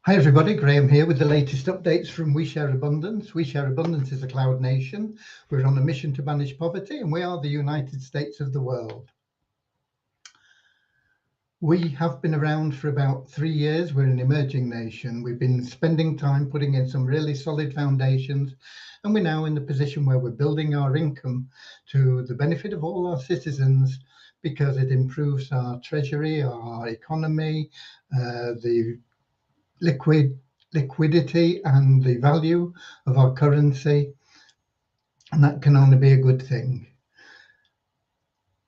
Hi everybody, Graham here with the latest updates from We Share Abundance. We Share Abundance is a cloud nation. We're on a mission to banish poverty and we are the United States of the world. We have been around for about 3 years. We're an emerging nation. We've been spending time putting in some really solid foundations, and we're now in the position where we're building our income to the benefit of all our citizens because it improves our treasury, our economy, the liquidity and the value of our currency, and that can only be a good thing.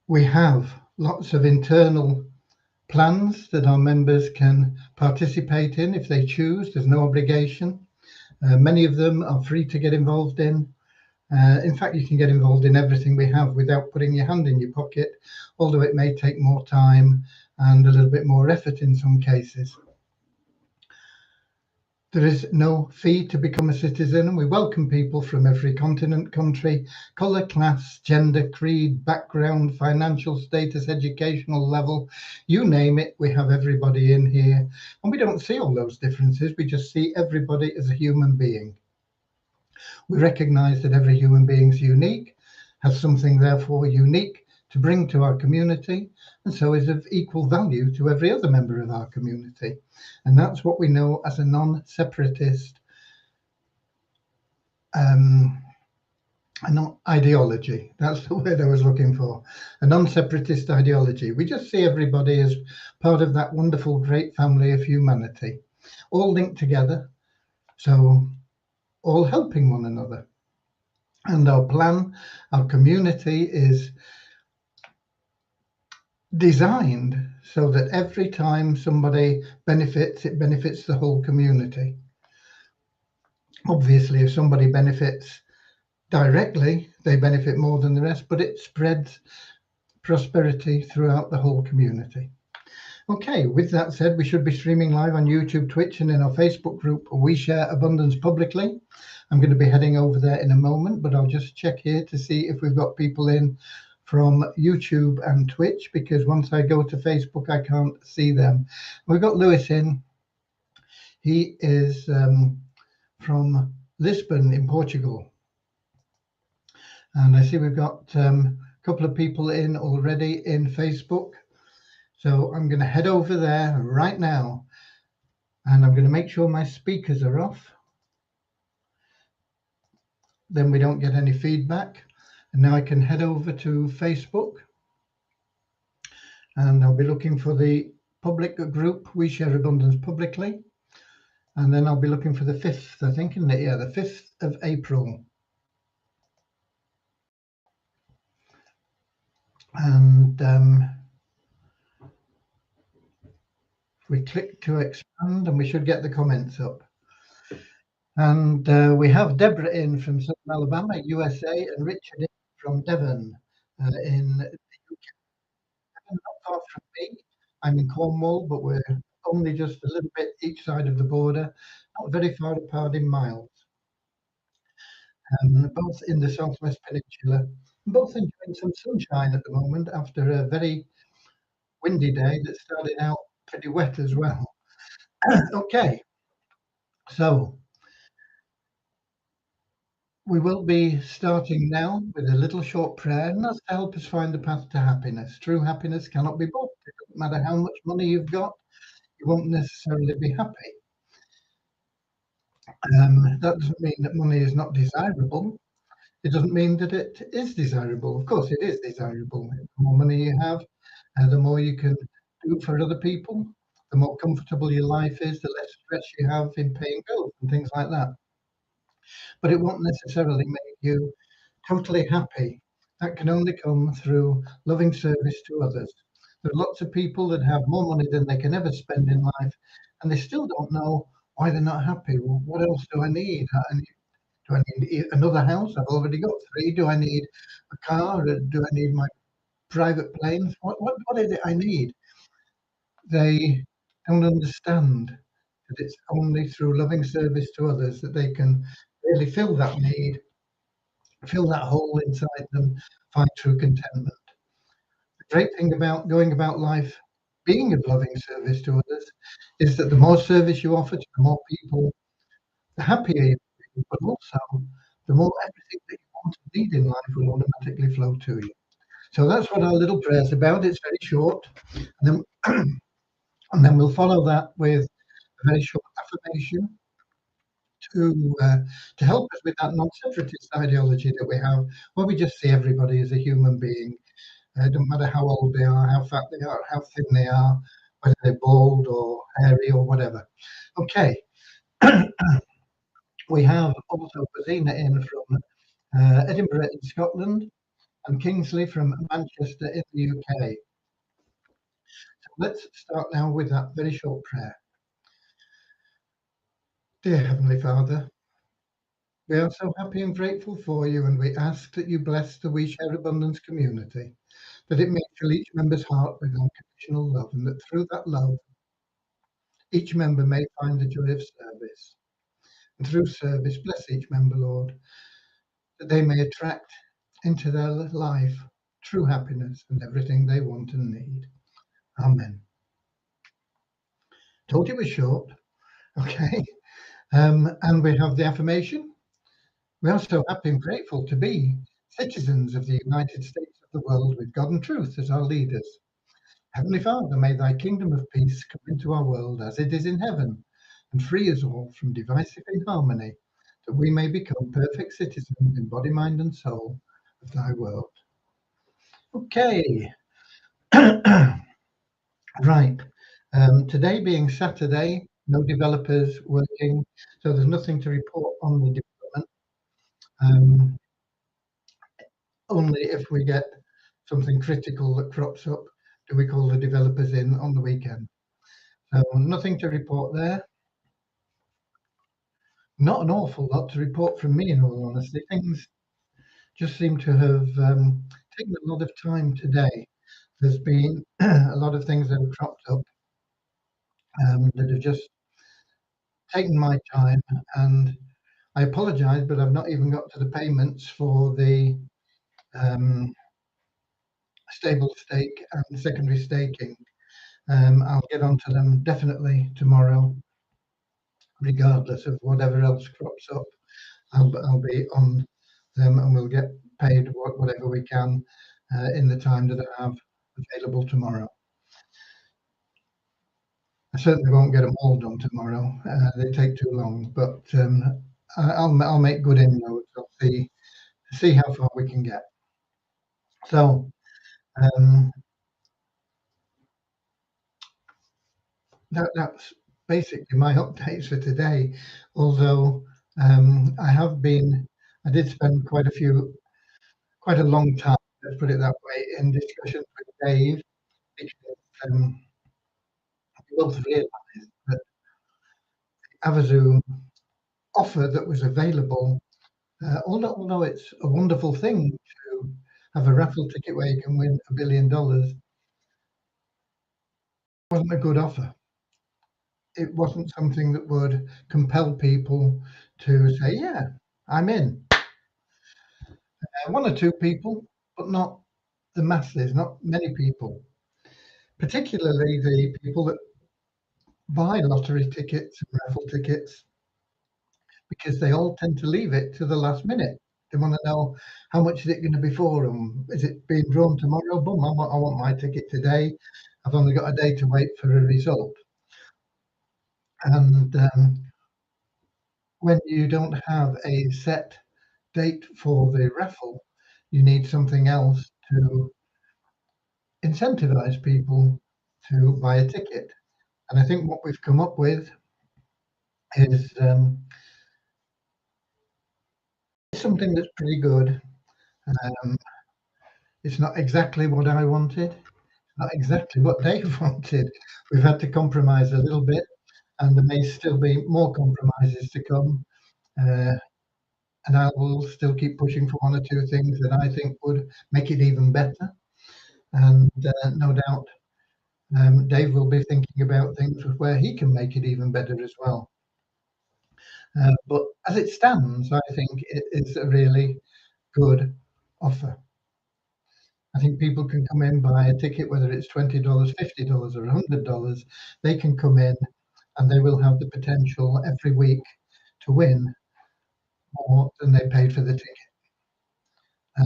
We have lots of internal plans that our members can participate in if they choose. There's no obligation. Many of them are free to get involved in. In fact, you can get involved in everything we have without putting your hand in your pocket, although it may take more time and a little bit more effort in some cases. There is no fee to become a citizen, and we welcome people from every continent, country, colour, class, gender, creed, background, financial status, educational level, you name it, we have everybody in here. And we don't see all those differences, we just see everybody as a human being. We recognise that every human being is unique, has something therefore unique to bring to our community, and so is of equal value to every other member of our community. And that's what we know as a non-separatist ideology. That's the word I was looking for. A non-separatist ideology. We just see everybody as part of that wonderful, great family of humanity, all linked together, so all helping one another. And our plan, our community is designed so that every time somebody benefits, it benefits the whole community. Obviously, if somebody benefits directly, they benefit more than the rest, but it spreads prosperity throughout the whole community. Okay, with that said, we should be streaming live on YouTube, Twitch, and in our Facebook group, We Share Abundance Publicly. I'm going to be heading over there in a moment, but I'll just check here to see if we've got people in from YouTube and Twitch, because once I go to Facebook, I can't see them. We've got Lewis in. He is from Lisbon in Portugal. And I see we've got a couple of people in already in Facebook. So I'm going to head over there right now, and I'm going to make sure my speakers are off. Then we don't get any feedback. And now I can head over to Facebook, and I'll be looking for the public group, We Share Abundance Publicly. And then I'll be looking for the 5th, I think, isn't it? Yeah, the 5th of April. And we click to expand, and we should get the comments up. And we have Deborah in from Southern Alabama, USA, and Richard in from Devon in the UK. Not far from me. I'm in Cornwall, but we're only just a little bit each side of the border, not very far apart in miles. Both in the Southwest Peninsula, both enjoying some sunshine at the moment after a very windy day that started out pretty wet as well. Okay, so we will be starting now with a little short prayer, and that's to help us find the path to happiness. True happiness cannot be bought. It doesn't matter how much money you've got, you won't necessarily be happy. That doesn't mean that money is not desirable. It doesn't mean that it is desirable. Of course, it is desirable. The more money you have, the more you can do for other people, the more comfortable your life is, the less stress you have in paying bills and things like that. But it won't necessarily make you totally happy. That can only come through loving service to others. There are lots of people that have more money than they can ever spend in life, and they still don't know why they're not happy. Well, what else do I need? Do I need another house? I've already got 3. Do I need a car? Do I need my private planes? What is it I need? They don't understand that it's only through loving service to others that they can really fill that need, fill that hole inside them, find true contentment. The great thing about going about life being of loving service to others is that the more service you offer to the more people, the happier you will be, but also the more everything that you want to need in life will automatically flow to you. So that's what our little prayer is about. It's very short, and then and then we'll follow that with a very short affirmation to uh, to help us with that non-separatist ideology that we have, where we just see everybody as a human being. It doesn't matter how old they are, how fat they are, how thin they are, whether they're bald or hairy or whatever. Okay, we have also Rosina in from Edinburgh in Scotland and Kingsley from Manchester in the UK. So let's start now with that very short prayer. Dear Heavenly Father, we are so happy and grateful for you, and we ask that you bless the We Share Abundance community, that it may fill each member's heart with unconditional love, and that through that love, each member may find the joy of service. And through service, bless each member, Lord, that they may attract into their life true happiness and everything they want and need. Amen. Told you it was short. Okay. And we have the affirmation. We are so happy and grateful to be citizens of the United States of the world with God and truth as our leaders. Heavenly Father, may thy kingdom of peace come into our world as it is in heaven, and free us all from divisive inharmony, that we may become perfect citizens in body, mind, and soul of thy world. Okay. Right. Today being Saturday, no developers working, so there's nothing to report on the development. Only if we get something critical that crops up do we call the developers in on the weekend. So nothing to report there. Not an awful lot to report from me, in all honesty. Things just seem to have taken a lot of time today. There's been a lot of things that have cropped up that have just taken my time, and I apologise, but I've not even got to the payments for the um, stable stake and secondary staking. I'll get onto them definitely tomorrow, regardless of whatever else crops up. I'll be on them, and we'll get paid whatever we can in the time that I have available tomorrow. I certainly won't get them all done tomorrow. They take too long, but I'll make good inroads. I'll see how far we can get. So that's basically my updates for today. Although I did spend quite a long time, let's put it that way, in discussions with Dave, because we both realised that Avazu offer that was available, although it's a wonderful thing to have a raffle ticket where you can win $1 billion, wasn't a good offer. It wasn't something that would compel people to say, yeah, I'm in. One or two people, but not the masses, not many people, particularly the people that buy lottery tickets and raffle tickets, because they all tend to leave it to the last minute. They want to know how much is it going to be for them? Is it being drawn tomorrow? Boom, I want my ticket today. I've only got a day to wait for a result. And when you don't have a set date for the raffle, you need something else to incentivize people to buy a ticket. And I think what we've come up with is something that's pretty good. Um, it's not exactly what I wanted, not exactly what Dave wanted. We've had to compromise a little bit, and there may still be more compromises to come. And I will still keep pushing for one or two things that I think would make it even better. And no doubt Dave will be thinking about things where he can make it even better as well. But as it stands, I think it is a really good offer. I think people can come in, buy a ticket, whether it's $20, $50, or $100. They can come in and they will have the potential every week to win more than they paid for the ticket.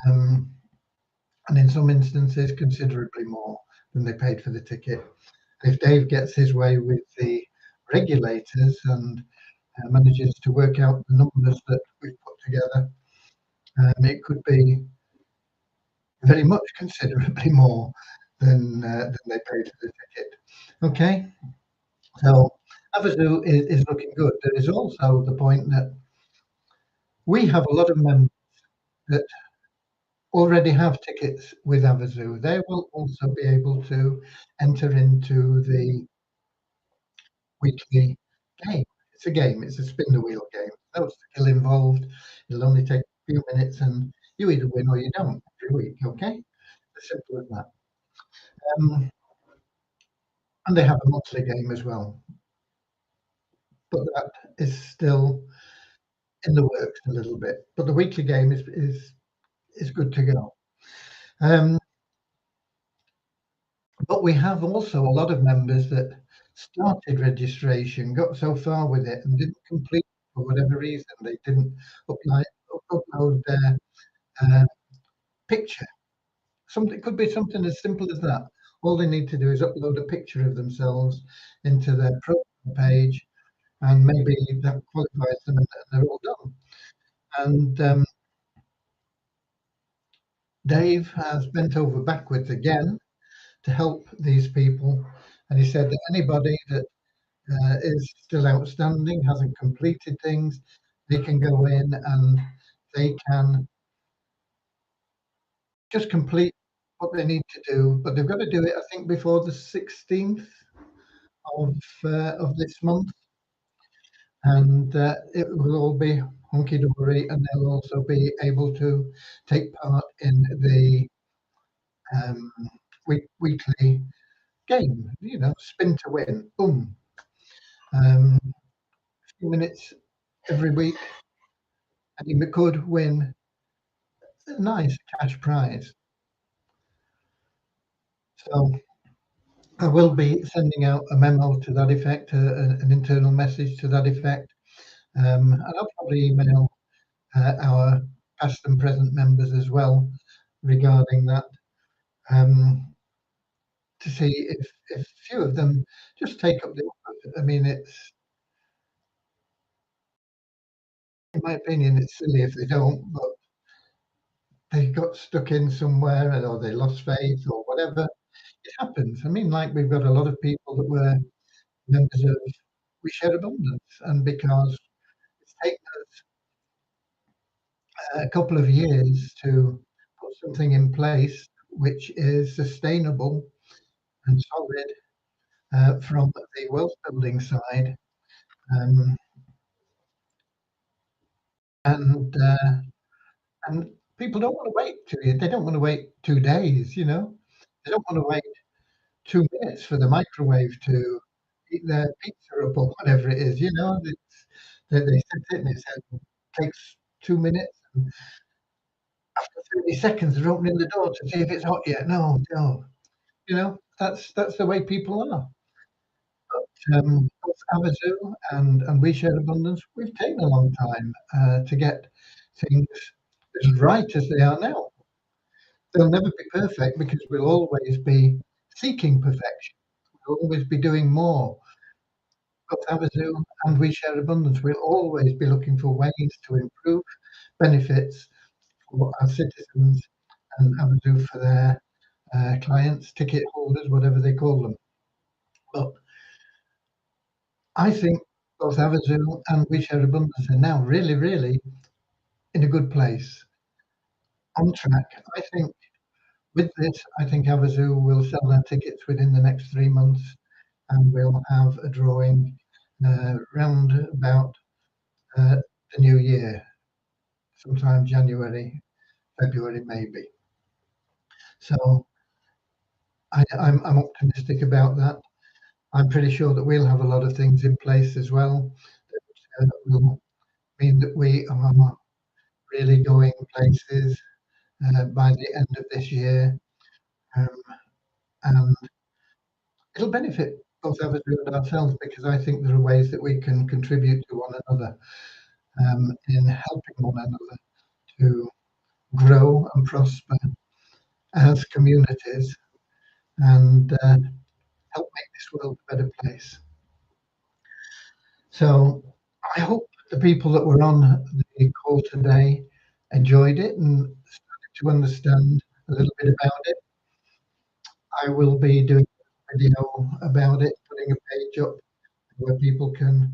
Um, and in some instances, considerably more than they paid for the ticket. If Dave gets his way with the regulators and manages to work out the numbers that we've put together, it could be very much considerably more than they paid for the ticket. Okay, so Havasu is looking good. There is also the point that we have a lot of members that already have tickets with Havasu. They will also be able to enter into the weekly game. It's a game, it's a spin the wheel game. No skill involved. It'll only take a few minutes and you either win or you don't every week, okay? As simple as that. And they have a monthly game as well. But that is still in the works a little bit. But the weekly game is good to go. But we have also a lot of members that started registration, got so far with it and didn't complete for whatever reason. They didn't upload their picture. It could be something as simple as that. All they need to do is upload a picture of themselves into their profile page, and maybe that qualifies them, and they're all done. And Dave has bent over backwards again to help these people, and he said that anybody that is still outstanding, hasn't completed things, they can go in and they can just complete what they need to do, but they've got to do it, I think, before the 16th of this month, and it will all be hunky dory, and they'll also be able to take part in the um, weekly game. You know, spin to win, boom. A few minutes every week, and you could win a nice cash prize. So I will be sending out a memo to that effect, an internal message to that effect, and I'll probably email our past and present members as well regarding that, to see if a few of them just take up the offer. I mean, in my opinion, it's silly if they don't, but they got stuck in somewhere or they lost faith or whatever. It happens. I mean, like we've got a lot of people that were members of We Share Abundance, and because it's taken us a couple of years to put something in place which is sustainable and solid from the wealth building side. Um, and and people don't want to wait they don't want to wait 2 days, you know. They don't want to wait 2 minutes for the microwave to heat their pizza up or whatever it is, you know. They set it and it says takes 2 minutes. And after 30 seconds, they're opening the door to see if it's hot yet. No, no. You know, that's the way people are. Both Havasu and We Share Abundance, we've taken a long time to get things as right as they are now. They'll never be perfect because we'll always be seeking perfection. We'll always be doing more. Both Havasu and We Share Abundance, we'll always be looking for ways to improve benefits for our citizens, and Havasu for their clients, ticket holders, whatever they call them. But I think both Havasu and We Share Abundance are now really, really in a good place, on track. I think with this, I think Havasu will sell their tickets within the next 3 months, and we'll have a drawing round about the new year, sometime January, February, maybe. So I'm optimistic about that. I'm pretty sure that we'll have a lot of things in place as well that will mean that we are really going places by the end of this year. um, and it'll benefit both Aberdeen and ourselves, because I think there are ways that we can contribute to one another, in helping one another to grow and prosper as communities, and help make this world a better place. So I hope the people that were on the call today enjoyed it and started to understand a little bit about it. I will be doing a video about it, putting a page up where people can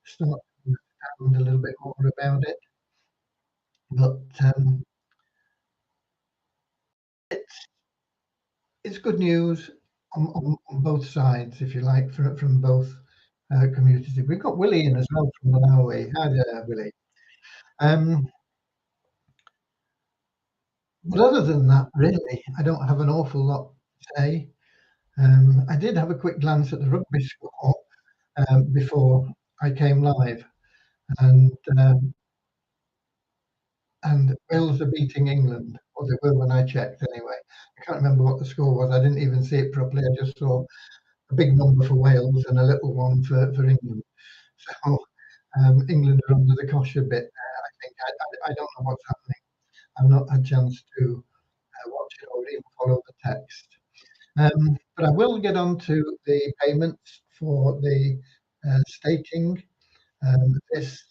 start to understand a little bit more about it. But it's it's good news on both sides, if you like, from both communities. We've got Willie in as well from Malawi. Hi there, Willie. Um, but other than that, really, I don't have an awful lot to say. I did have a quick glance at the rugby score before I came live, and um, and Wales are beating England, or they were when I checked anyway. I can't remember what the score was. I didn't even see it properly. I just saw a big number for Wales and a little one for England. So England are under the cosh a bit there, I think. I don't know what's happening. I've not had a chance to watch it or even follow the text. But I will get on to the payments for the staking this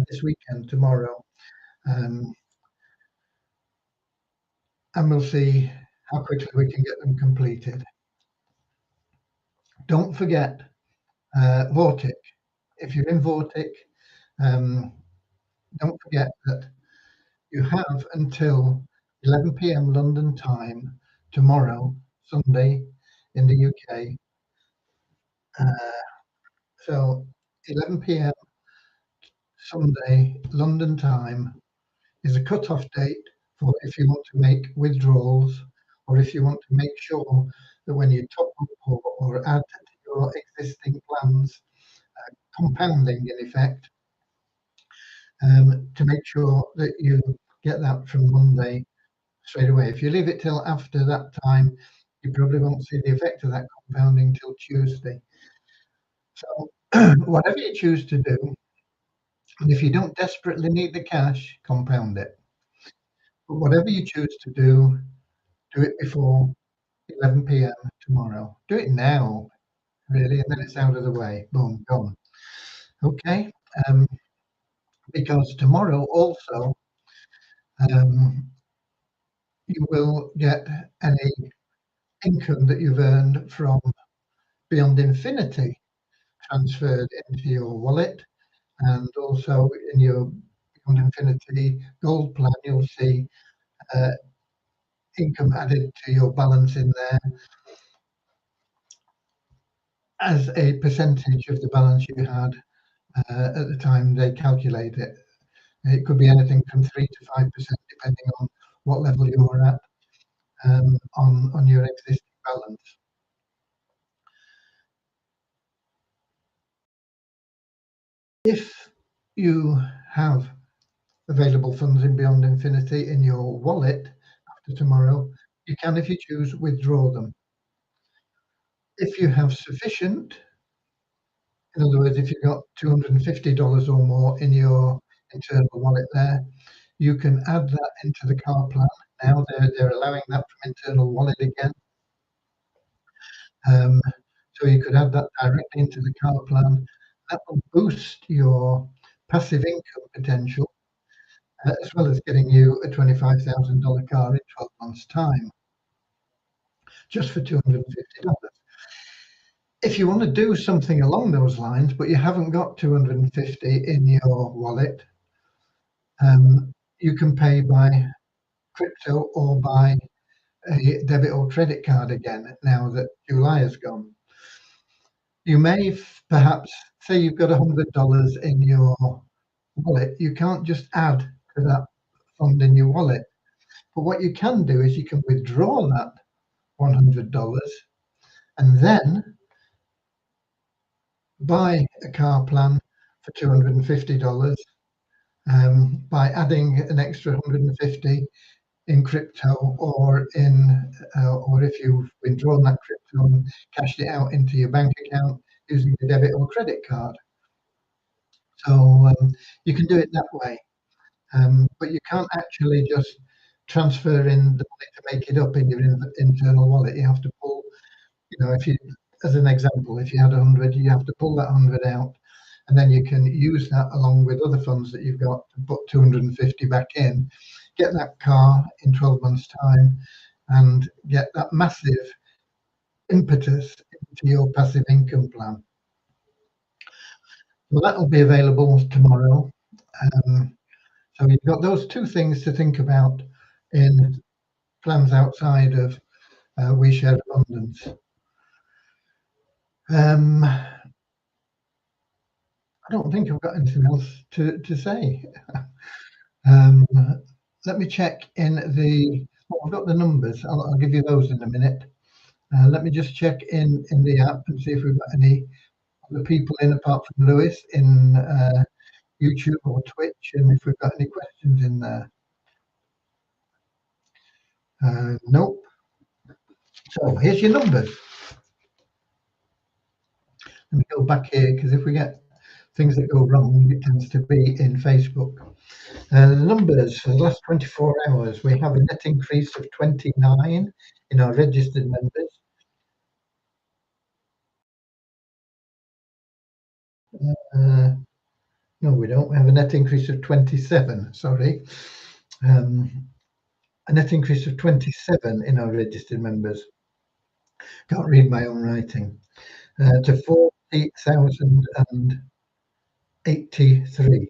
this weekend, tomorrow, um, and we'll see how quickly we can get them completed. Don't forget Vortic. If you're in Vortic, um, don't forget that you have until 11 p.m. London time tomorrow, Sunday, in the UK. So 11 p.m. Sunday, London time, is a cut-off date for if you want to make withdrawals, or if you want to make sure that when you top up or add to your existing plans, compounding in effect, to make sure that you get that from Monday straight away. If you leave it till after that time, you probably won't see the effect of that compounding till Tuesday. So whatever you choose to do, and if you don't desperately need the cash, compound it. But whatever you choose to do it before 11 p.m. tomorrow. Do it now, really, and then it's out of the way. Boom, gone. Okay. Um, because tomorrow also, um, you will get any income that you've earned from Beyond Infinity transferred into your wallet, and also in your Beyond Infinity Gold plan, you'll see uh, income added to your balance in there as a percentage of the balance you had at the time they calculate it. It could be anything from 3 to 5%, depending on what level you're at on your existing balance. If you have available funds in Beyond Infinity in your wallet after tomorrow, you can, if you choose, withdraw them. If you have sufficient, in other words, if you've got $250 or more in your internal wallet there, you can add that into the car plan. Now they're allowing that from internal wallet again. So you could add that directly into the car plan. That will boost your passive income potential, as well as getting you a $25,000 car in 12 months' time, just for $250. If you want to do something along those lines, but you haven't got 250 in your wallet, you can pay by crypto or by a debit or credit card again, now that July has gone. You may perhaps say you've got $100 in your wallet. You can't just add to that fund in your wallet. But what you can do is you can withdraw that $100 and then buy a car plan for $250 by adding an extra 150 in crypto or if you've withdrawn that crypto and cashed it out into your bank account using a debit or credit card. So you can do it that way, but you can't actually just transfer in the money to make it up in your internal wallet. You have to pull, if you, as an example, if you had 100, you have to pull that 100 out, and then you can use that along with other funds that you've got to put 250 back in, get that car in 12 months' time, and get that massive impetus into your passive income plan. Well, that'll be available tomorrow. So you've got those two things to think about in plans outside of We Share Abundance. I don't think I've got anything else to say. Let me check in the. I've got the numbers. I'll give you those in a minute. Let me just check in the app and see if we've got any other people in apart from Lewis in YouTube or Twitch, and if we've got any questions in there. Nope. So here's your numbers. Let me go back here, because if we get things that go wrong, it tends to be in Facebook. The numbers for the last 24 hours, we have a net increase of 29 in our registered members. No, we don't. We have a net increase of 27, sorry. A net increase of 27 in our registered members. Can't read my own writing. To 40,083.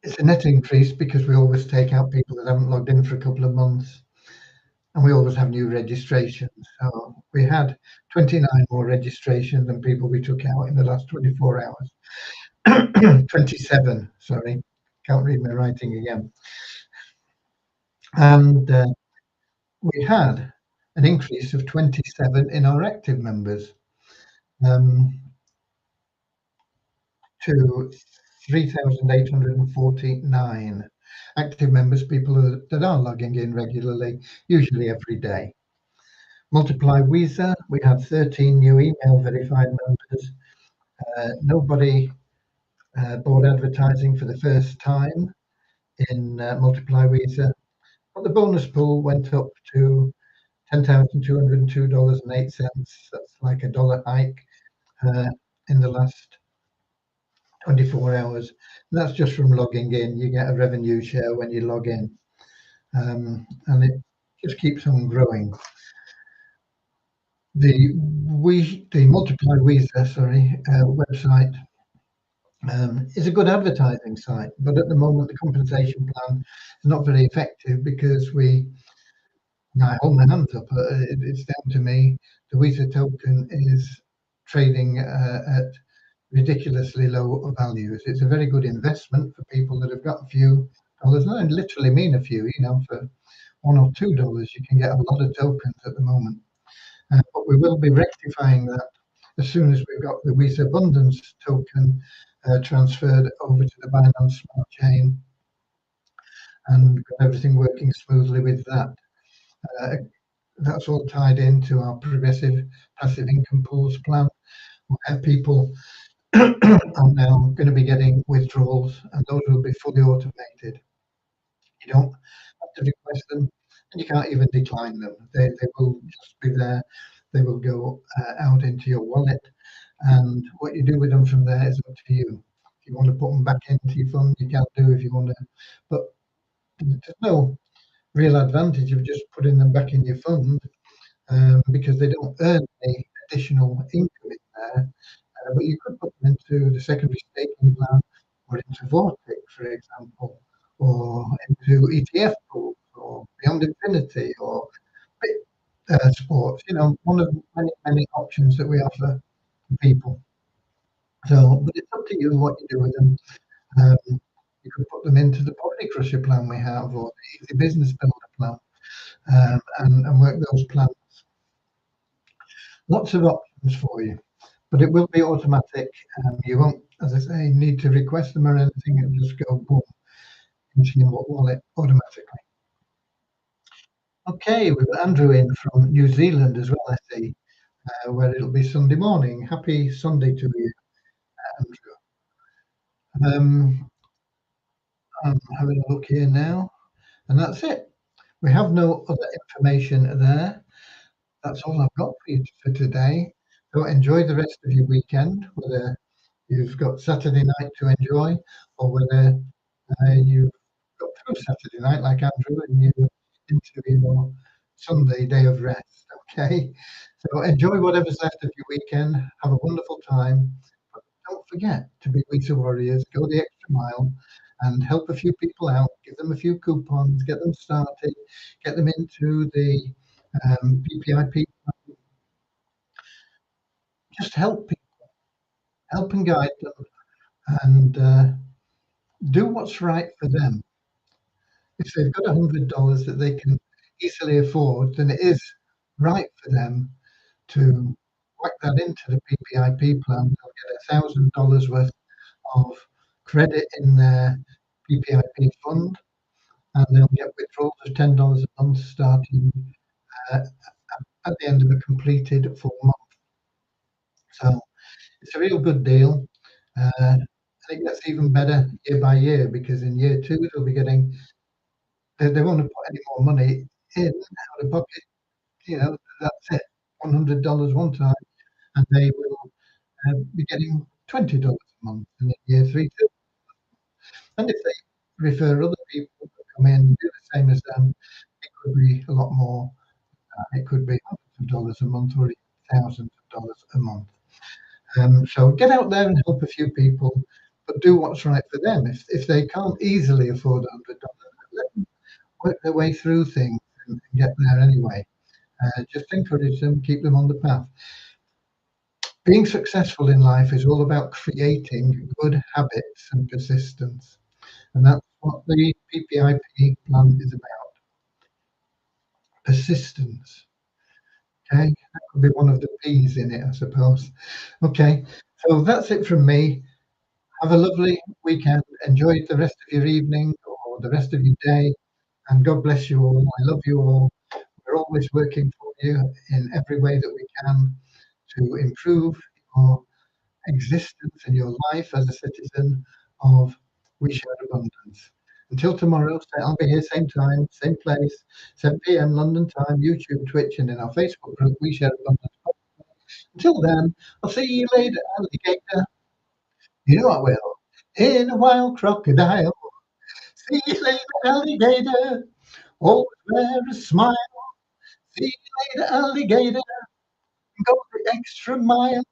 It's a net increase because we always take out people that haven't logged in for a couple of months, and we always have new registrations. So we had 29 more registrations than people we took out in the last 24 hours. 27, sorry. Can't read my writing again. And we had an increase of 27 in our active members, to 3,849 active members, people that are logging in regularly, usually every day. Multiply Weezer, we had 13 new email verified members. Nobody bought advertising for the first time in Multiply Weezer, but the bonus pool went up to $10,202.08. That's like a dollar hike in the last 24 hours. And that's just from logging in. You get a revenue share when you log in, and it just keeps on growing. The Multiply Weezer, website is a good advertising site, but at the moment the compensation plan is not very effective because I hold my hands up. It's down to me. The Weezer token is trading at ridiculously low values. It's a very good investment for people that have got a few dollars. And I literally mean a few. For $1 or $2, you can get a lot of tokens at the moment. But we will be rectifying that as soon as we've got the Weezer Abundance token transferred over to the Binance Smart Chain and got everything working smoothly with that. That's all tied into our progressive passive income pools plan, where people are now going to be getting withdrawals, and those will be fully automated. You don't have to request them, and you can't even decline them. They will just be there. They will go out into your wallet, and what you do with them from there is up to you. If you want to put them back into your fund, you can do. If you want to, but there's no real advantage of just putting them back in your fund, because they don't earn any additional income in there. But you could put them into the secondary staking plan, or into Vortex, for example, or into ETF pools, or Beyond Infinity, or Sports. One of many, many options that we offer to people. So, but it's up to you what you do with them. You could put them into the Poverty Crusher plan we have, or the Easy Business Builder plan, and work those plans. Lots of options for you, but it will be automatic. You won't, as I say, need to request them or anything. It'll just go boom. into your wallet automatically. Okay, we've got Andrew in from New Zealand as well, I see, where it'll be Sunday morning. Happy Sunday to you, Andrew. I'm having a look here now, and that's it. We have no other information there. That's all I've got for you for today. So enjoy the rest of your weekend, whether you've got Saturday night to enjoy or whether you've got through Saturday night like Andrew and you're into your Sunday day of rest. Okay. So enjoy whatever's left of your weekend. Have a wonderful time. But don't forget to be Lisa Warriors. Go the extra mile and help a few people out. Give them a few coupons. Get them started. Get them into the PPIP. Just help people, help and guide them, and do what's right for them. If they've got $100 that they can easily afford, then it is right for them to whack that into the PPIP plan. They'll get $1,000 worth of credit in their PPIP fund, and they'll get withdrawals of $10 a month starting uh, at the end of a completed full month. So it's a real good deal. And it gets even better year by year because in year two they'll be getting they won't have put any more money in out of pocket. You know, that's it. $100 one time, and they will be getting $20 a month. And in year three, and if they refer other people to come in and do the same as them, it could be a lot more. It could be hundreds of dollars a month or even thousands of dollars a month. So get out there and help a few people, but do what's right for them. If they can't easily afford $100, let them work their way through things and get there anyway. Just encourage them, keep them on the path. Being successful in life is all about creating good habits and persistence. And that's what the PPIP plan is about, persistence. Okay, that could be one of the P's in it, I suppose. Okay, so that's it from me. Have a lovely weekend. Enjoy the rest of your evening or the rest of your day. And God bless you all. I love you all. We're always working for you in every way that we can to improve your existence and your life as a citizen of We Share Abundance. Until tomorrow, I'll be here same time, same place, 7 p.m. London time, YouTube, Twitch, and in our Facebook group, We Share Abundance. Until then, I'll see you later, alligator. You know I will. In a wild crocodile. See you later, alligator. Always wear a smile. See you later, alligator. Go the extra mile.